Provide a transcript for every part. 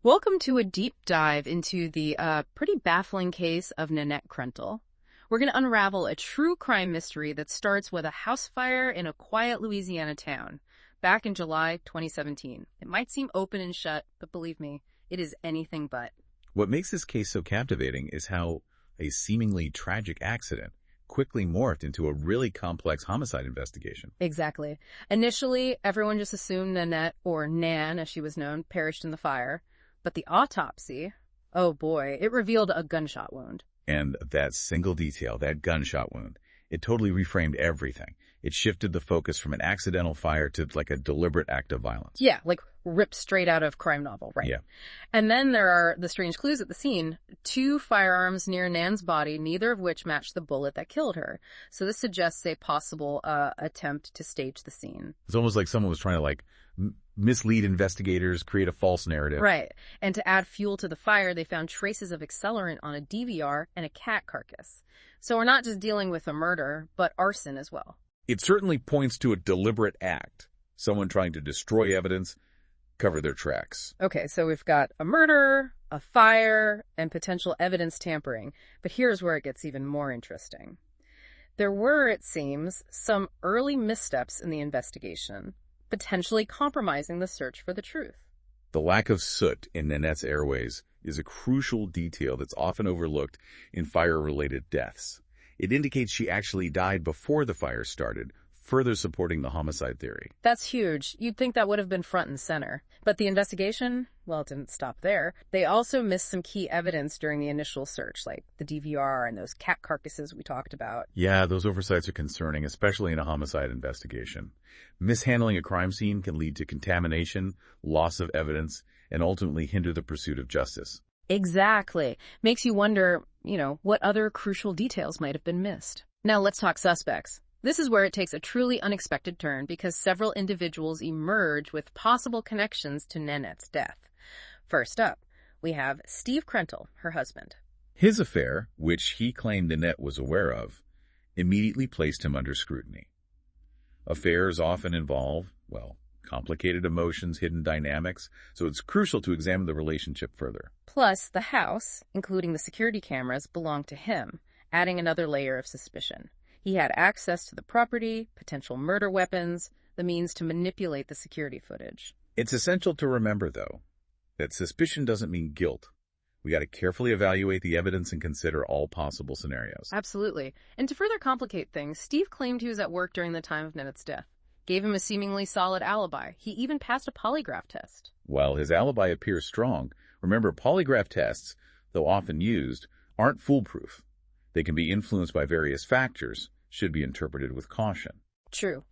Welcome to a deep dive into the pretty baffling case of Nanette Krentle. We're going to unravel a true crime mystery that starts with a house fire in a quiet Louisiana town back in July 2017. It might seem open and shut, but believe me, it is anything but. What makes this case so captivating is how a seemingly tragic accident quickly morphed into a really complex homicide investigation. Exactly. Initially, everyone just assumed Nanette, or Nan as she was known, perished in the fire. But the autopsy, oh boy, it revealed a gunshot wound. And that single detail, that gunshot wound, it totally reframed everything. It shifted the focus from an accidental fire to like a deliberate act of violence. Yeah, like ripped straight out of crime novel, right? Yeah. And then there are the strange clues at the scene. 2 firearms near Nan's body, neither of which matched the bullet that killed her. So this suggests a possible attempt to stage the scene. It's almost like someone was trying to mislead investigators, create a false narrative. Right. And to add fuel to the fire, they found traces of accelerant on a DVR and a cat carcass. So we're not just dealing with a murder, but arson as well. It certainly points to a deliberate act. Someone trying to destroy evidence, cover their tracks. Okay, so we've got a murder, a fire, and potential evidence tampering. But here's where it gets even more interesting. There were, it seems, some early missteps in the investigation, potentially compromising the search for the truth. The lack of soot in Nanette's airways is a crucial detail that's often overlooked in fire-related deaths. It indicates she actually died before the fire started, further supporting the homicide theory. That's huge. You'd think that would have been front and center. But the investigation, well, it didn't stop there. They also missed some key evidence during the initial search, like the DVR and those cat carcasses we talked about. Yeah, those oversights are concerning, especially in a homicide investigation. Mishandling a crime scene can lead to contamination, loss of evidence, and ultimately hinder the pursuit of justice. Exactly. Makes you wonder, what other crucial details might have been missed. Now let's talk suspects. This is where it takes a truly unexpected turn because several individuals emerge with possible connections to Nanette's death. First up, we have Steve Krentle, her husband. His affair, which he claimed Nanette was aware of, immediately placed him under scrutiny. Affairs often involve, complicated emotions, hidden dynamics, so it's crucial to examine the relationship further. Plus, the house, including the security cameras, belonged to him, adding another layer of suspicion. He had access to the property, potential murder weapons, the means to manipulate the security footage. It's essential to remember, though, that suspicion doesn't mean guilt. We got to carefully evaluate the evidence and consider all possible scenarios. Absolutely. And to further complicate things, Steve claimed he was at work during the time of Nanette's death. Gave him a seemingly solid alibi. He even passed a polygraph test. While his alibi appears strong, remember polygraph tests, though often used, aren't foolproof. They can be influenced by various factors, should be interpreted with caution. True.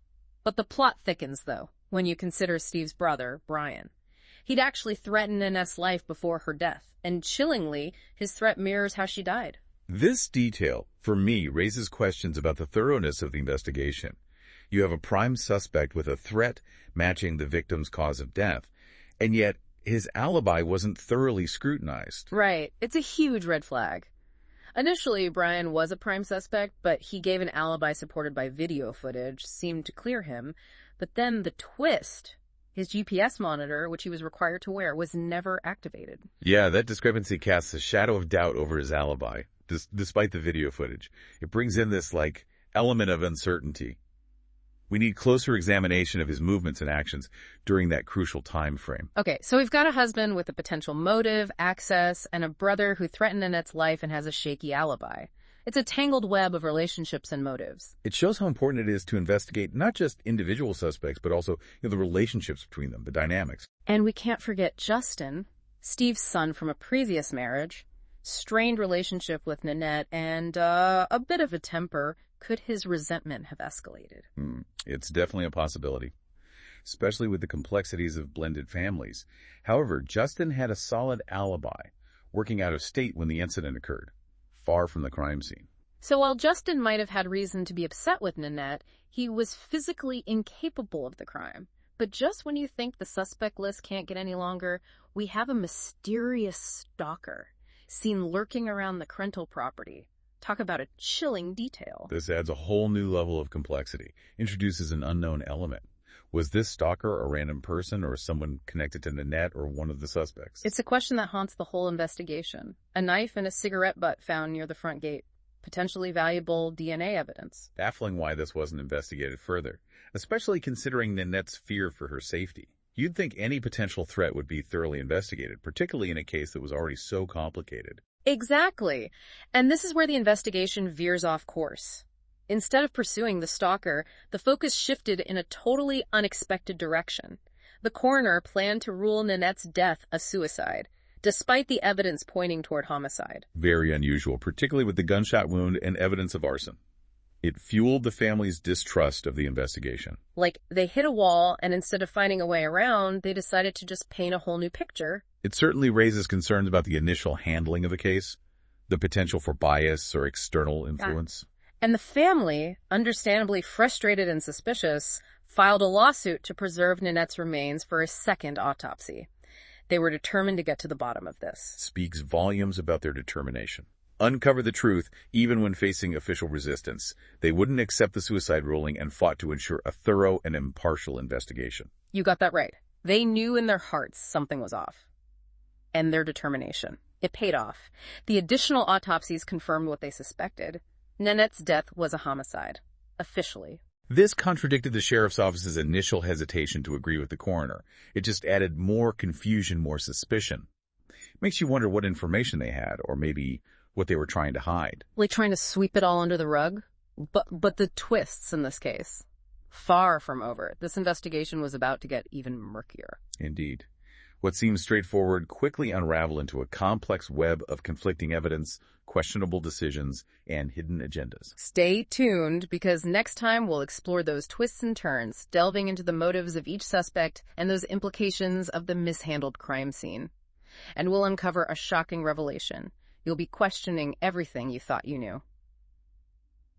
But the plot thickens, though, when you consider Steve's brother, Brian. He'd actually threatened Nanette's life before her death, and chillingly, his threat mirrors how she died. This detail, for me, raises questions about the thoroughness of the investigation. You have a prime suspect with a threat matching the victim's cause of death, and yet his alibi wasn't thoroughly scrutinized. Right. It's a huge red flag. Initially, Brian was a prime suspect, but he gave an alibi supported by video footage, seemed to clear him. But then the twist, his GPS monitor, which he was required to wear, was never activated. Yeah, that discrepancy casts a shadow of doubt over his alibi, despite the video footage. It brings in this, element of uncertainty. We need closer examination of his movements and actions during that crucial time frame. Okay, so we've got a husband with a potential motive, access, and a brother who threatened Nanette's life and has a shaky alibi. It's a tangled web of relationships and motives. It shows how important it is to investigate not just individual suspects, but also the relationships between them, the dynamics. And we can't forget Justin, Steve's son from a previous marriage, strained relationship with Nanette, and a bit of a temper. Could his resentment have escalated? It's definitely a possibility, especially with the complexities of blended families. However, Justin had a solid alibi, working out of state when the incident occurred, far from the crime scene. So while Justin might have had reason to be upset with Nanette, he was physically incapable of the crime. But just when you think the suspect list can't get any longer, we have a mysterious stalker seen lurking around the Krentle property. Talk about a chilling detail. This adds a whole new level of complexity, introduces an unknown element. Was this stalker a random person or someone connected to Nanette or one of the suspects? It's a question that haunts the whole investigation. A knife and a cigarette butt found near the front gate. Potentially valuable DNA evidence. Baffling why this wasn't investigated further, especially considering Nanette's fear for her safety. You'd think any potential threat would be thoroughly investigated, particularly in a case that was already so complicated. Exactly. And this is where the investigation veers off course. Instead of pursuing the stalker, the focus shifted in a totally unexpected direction. The coroner planned to rule Nanette's death a suicide, despite the evidence pointing toward homicide. Very unusual, particularly with the gunshot wound and evidence of arson. It fueled the family's distrust of the investigation. Like, they hit a wall, and instead of finding a way around, they decided to just paint a whole new picture. It certainly raises concerns about the initial handling of the case, the potential for bias or external influence. And the family, understandably frustrated and suspicious, filed a lawsuit to preserve Nanette's remains for a second autopsy. They were determined to get to the bottom of this. Speaks volumes about their determination. Uncover the truth even when facing official resistance. They wouldn't accept the suicide ruling and fought to ensure a thorough and impartial investigation. You got that right. They knew in their hearts something was off. And their determination. It paid off. The additional autopsies confirmed what they suspected. Nanette's death was a homicide. Officially. This contradicted the sheriff's office's initial hesitation to agree with the coroner. It just added more confusion, more suspicion. Makes you wonder what information they had, or maybe what they were trying to hide. Like trying to sweep it all under the rug? But the twists in this case, far from over. This investigation was about to get even murkier. Indeed. What seems straightforward quickly unraveled into a complex web of conflicting evidence, questionable decisions, and hidden agendas. Stay tuned, because next time we'll explore those twists and turns, delving into the motives of each suspect and those implications of the mishandled crime scene. And we'll uncover a shocking revelation. You'll be questioning everything you thought you knew.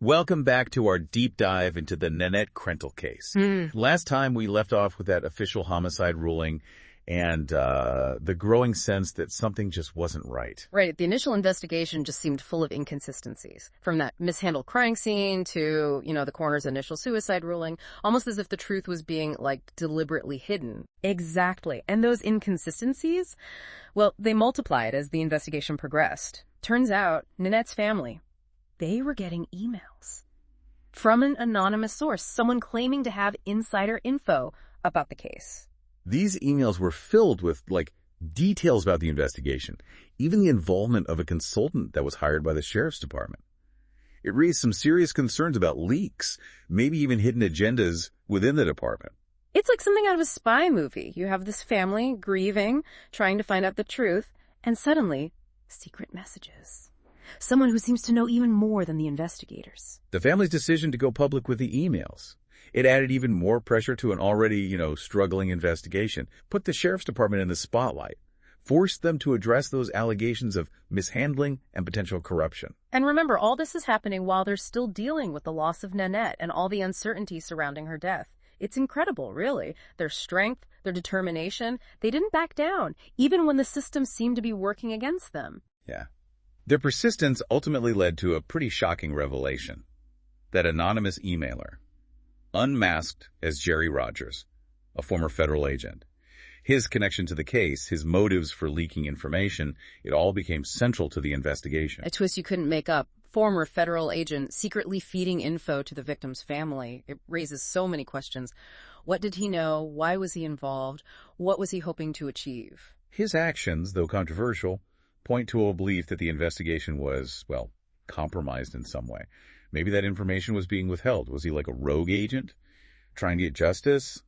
Welcome back to our deep dive into the Nanette Krentle case. Last time we left off with that official homicide ruling and the growing sense that something just wasn't right. Right. The initial investigation just seemed full of inconsistencies. From that mishandled crime scene to, the coroner's initial suicide ruling, almost as if the truth was being, deliberately hidden. Exactly. And those inconsistencies, well, they multiplied as the investigation progressed. Turns out, Nanette's family, they were getting emails from an anonymous source, someone claiming to have insider info about the case. These emails were filled with, details about the investigation, even the involvement of a consultant that was hired by the sheriff's department. It raised some serious concerns about leaks, maybe even hidden agendas within the department. It's like something out of a spy movie. You have this family grieving, trying to find out the truth, and suddenly, secret messages. Someone who seems to know even more than the investigators. The family's decision to go public with the emails. It added even more pressure to an already, struggling investigation, put the sheriff's department in the spotlight, forced them to address those allegations of mishandling and potential corruption. And remember, all this is happening while they're still dealing with the loss of Nanette and all the uncertainty surrounding her death. It's incredible, really. Their strength, their determination, they didn't back down, even when the system seemed to be working against them. Yeah. Their persistence ultimately led to a pretty shocking revelation. That anonymous emailer, unmasked as Jerry Rogers, a former federal agent. His connection to the case, his motives for leaking information, it all became central to the investigation. A twist you couldn't make up. Former federal agent secretly feeding info to the victim's family. It raises so many questions. What did he know? Why was he involved? What was he hoping to achieve? His actions, though controversial, point to a belief that the investigation was, compromised in some way. Maybe that information was being withheld. Was he like a rogue agent trying to get justice?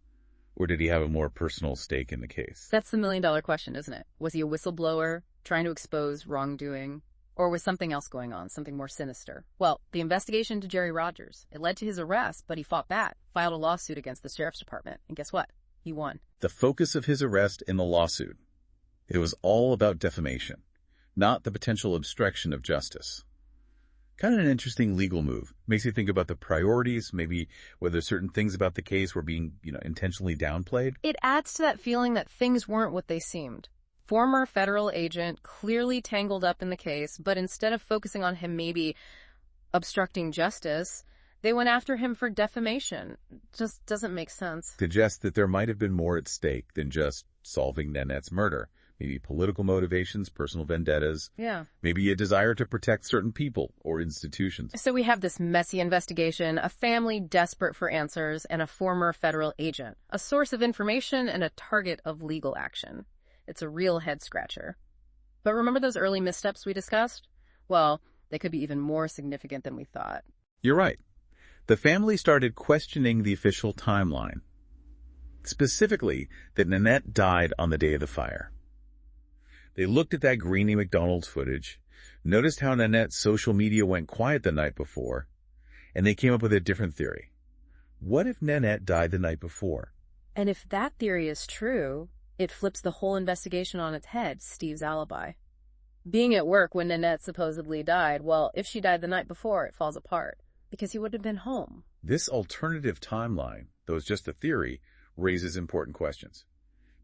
Or did he have a more personal stake in the case? That's the million-dollar question, isn't it? Was he a whistleblower trying to expose wrongdoing? Or was something else going on, something more sinister? Well, the investigation to Jerry Rogers, it led to his arrest, but he fought back, filed a lawsuit against the sheriff's department. And guess what? He won. The focus of his arrest in the lawsuit, it was all about defamation, not the potential obstruction of justice. Kind of an interesting legal move. Makes you think about the priorities, maybe whether certain things about the case were being, intentionally downplayed. It adds to that feeling that things weren't what they seemed. Former federal agent, clearly tangled up in the case, but instead of focusing on him maybe obstructing justice, They went after him for defamation. Just doesn't make sense. Suggests that there might have been more at stake than just solving Nanette's murder. Maybe political motivations, personal vendettas. Yeah. Maybe a desire to protect certain people or institutions. So we have this messy investigation, a family desperate for answers, and a former federal agent, a source of information and a target of legal action. It's a real head-scratcher. But remember those early missteps we discussed? Well, they could be even more significant than we thought. You're right. The family started questioning the official timeline. Specifically, that Nanette died on the day of the fire. They looked at that grainy McDonald's footage, noticed how Nanette's social media went quiet the night before, and they came up with a different theory. What if Nanette died the night before? And if that theory is true, it flips the whole investigation on its head, Steve's alibi. Being at work when Nanette supposedly died, well, if she died the night before, it falls apart, because he would have been home. This alternative timeline, though it's just a theory, raises important questions.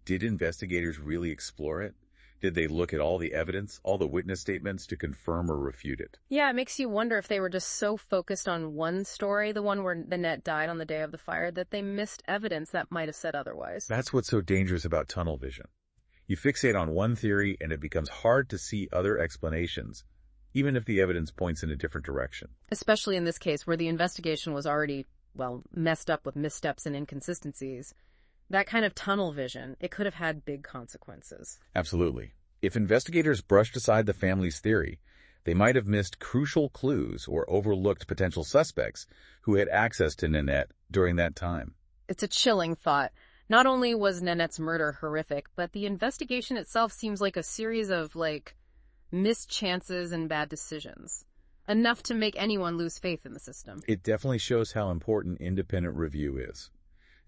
Did investigators really explore it? Did they look at all the evidence, all the witness statements to confirm or refute it? Yeah, it makes you wonder if they were just so focused on one story, the one where Nanette died on the day of the fire, that they missed evidence that might have said otherwise. That's what's so dangerous about tunnel vision. You fixate on one theory and it becomes hard to see other explanations, even if the evidence points in a different direction. Especially in this case where the investigation was already, well, messed up with missteps and inconsistencies. That kind of tunnel vision, it could have had big consequences. Absolutely. If investigators brushed aside the family's theory, they might have missed crucial clues or overlooked potential suspects who had access to Nanette during that time. It's a chilling thought. Not only was Nanette's murder horrific, but the investigation itself seems like a series of, missed chances and bad decisions. Enough to make anyone lose faith in the system. It definitely shows how important independent review is,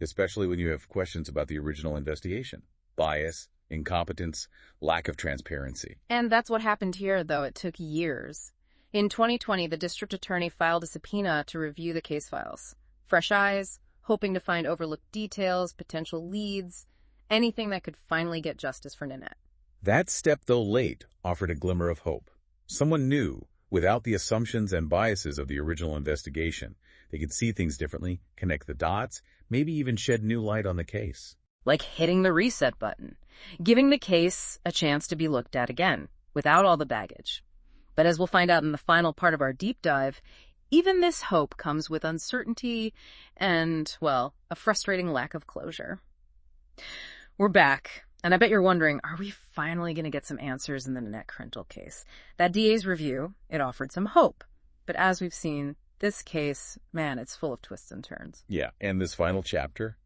especially when you have questions about the original investigation. Bias, incompetence, lack of transparency. And that's what happened here, though. It took years. In 2020, the district attorney filed a subpoena to review the case files. Fresh eyes, hoping to find overlooked details, potential leads, anything that could finally get justice for Nanette. That step, though late, offered a glimmer of hope. Someone knew, without the assumptions and biases of the original investigation, they could see things differently, connect the dots, maybe even shed new light on the case. Like hitting the reset button, giving the case a chance to be looked at again, without all the baggage. But as we'll find out in the final part of our deep dive, even this hope comes with uncertainty and, well, a frustrating lack of closure. We're back, and I bet you're wondering, are we finally going to get some answers in the Nanette Krentle case? That DA's review, it offered some hope. But as we've seen, this case, man, it's full of twists and turns. Yeah, and this final chapter,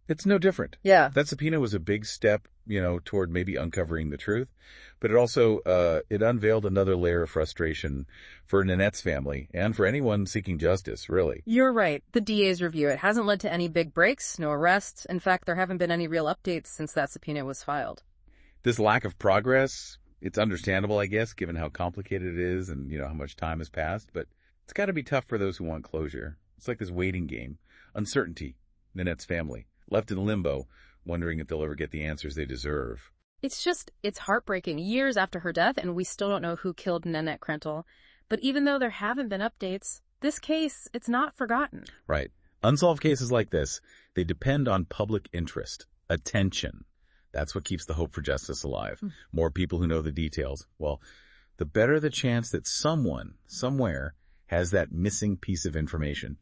it's no different. Yeah. That subpoena was a big step, toward maybe uncovering the truth, but it also, it unveiled another layer of frustration for Nanette's family and for anyone seeking justice, really. You're right. The DA's review, it hasn't led to any big breaks, no arrests. In fact, there haven't been any real updates since that subpoena was filed. This lack of progress, it's understandable, I guess, given how complicated it is and, how much time has passed, but it's got to be tough for those who want closure. It's like this waiting game. Uncertainty. Nanette's family, left in limbo, wondering if they'll ever get the answers they deserve. It's heartbreaking. Years after her death, and we still don't know who killed Nanette Krentle. But even though there haven't been updates, this case, it's not forgotten. Right. Unsolved cases like this, they depend on public interest, attention. That's what keeps the hope for justice alive. More people who know the details. Well, the better the chance that someone, somewhere, has that missing piece of information,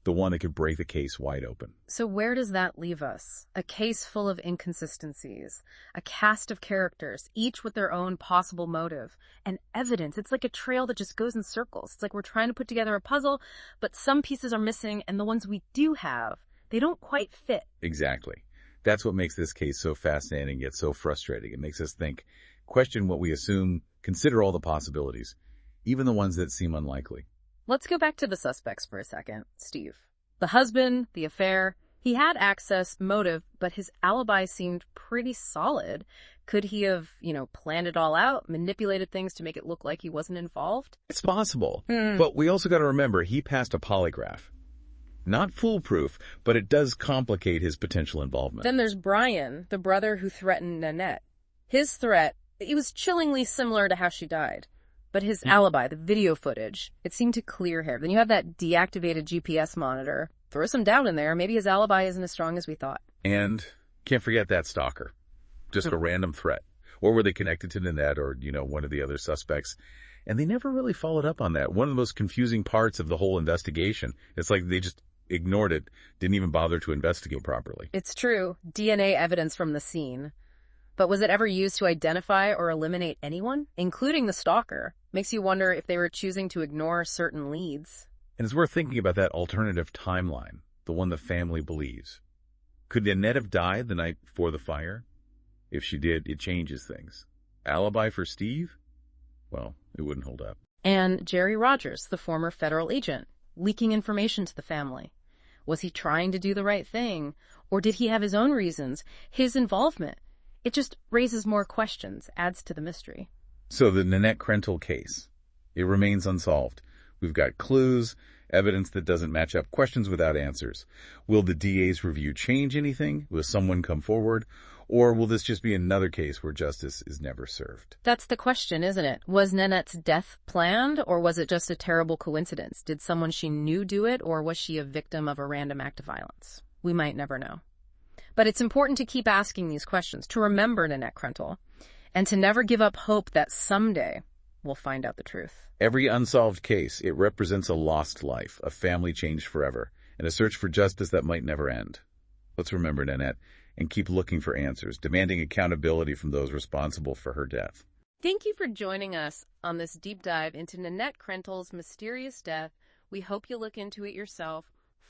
the one that could break the case wide open. So where does that leave us? A case full of inconsistencies, a cast of characters, each with their own possible motive, and evidence. It's like a trail that just goes in circles. It's like we're trying to put together a puzzle, but some pieces are missing, and the ones we do have, they don't quite fit. Exactly. That's what makes this case so fascinating yet so frustrating. It makes us think, question what we assume, consider all the possibilities, even the ones that seem unlikely. Let's go back to the suspects for a second, Steve. The husband, the affair, he had access, motive, but his alibi seemed pretty solid. Could he have, planned it all out, manipulated things to make it look like he wasn't involved? It's possible. But we also got to remember he passed a polygraph. Not foolproof, but it does complicate his potential involvement. Then there's Brian, the brother who threatened Nanette. His threat, it was chillingly similar to how she died. But his alibi, the video footage, it seemed to clear him. Then you have that deactivated GPS monitor. Throw some doubt in there. Maybe his alibi isn't as strong as we thought. And can't forget that stalker. Just a random threat. Or were they connected to Nanette or, one of the other suspects? And they never really followed up on that. One of the most confusing parts of the whole investigation. It's like they just ignored it, didn't even bother to investigate properly. It's true. DNA evidence from the scene. But was it ever used to identify or eliminate anyone, including the stalker? Makes you wonder if they were choosing to ignore certain leads. And it's worth thinking about that alternative timeline, the one the family believes. Could Nanette have died the night before the fire? If she did, it changes things. Alibi for Steve? Well, it wouldn't hold up. And Jerry Rogers, the former federal agent, leaking information to the family. Was he trying to do the right thing? Or did he have his own reasons? His involvement? It just raises more questions, adds to the mystery. So the Nanette Krentle case, it remains unsolved. We've got clues, evidence that doesn't match up, questions without answers. Will the DA's review change anything? Will someone come forward? Or will this just be another case where justice is never served? That's the question, isn't it? Was Nanette's death planned, or was it just a terrible coincidence? Did someone she knew do it, or was she a victim of a random act of violence? We might never know. But it's important to keep asking these questions, to remember Nanette Krentle, and to never give up hope that someday we'll find out the truth. Every unsolved case, it represents a lost life, a family changed forever, and a search for justice that might never end. Let's remember Nanette and keep looking for answers, demanding accountability from those responsible for her death. Thank you for joining us on this deep dive into Nanette Krentle's mysterious death. We hope you look into it yourself,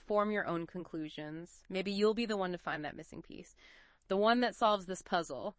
form your own conclusions. Maybe you'll be the one to find that missing piece, the one that solves this puzzle.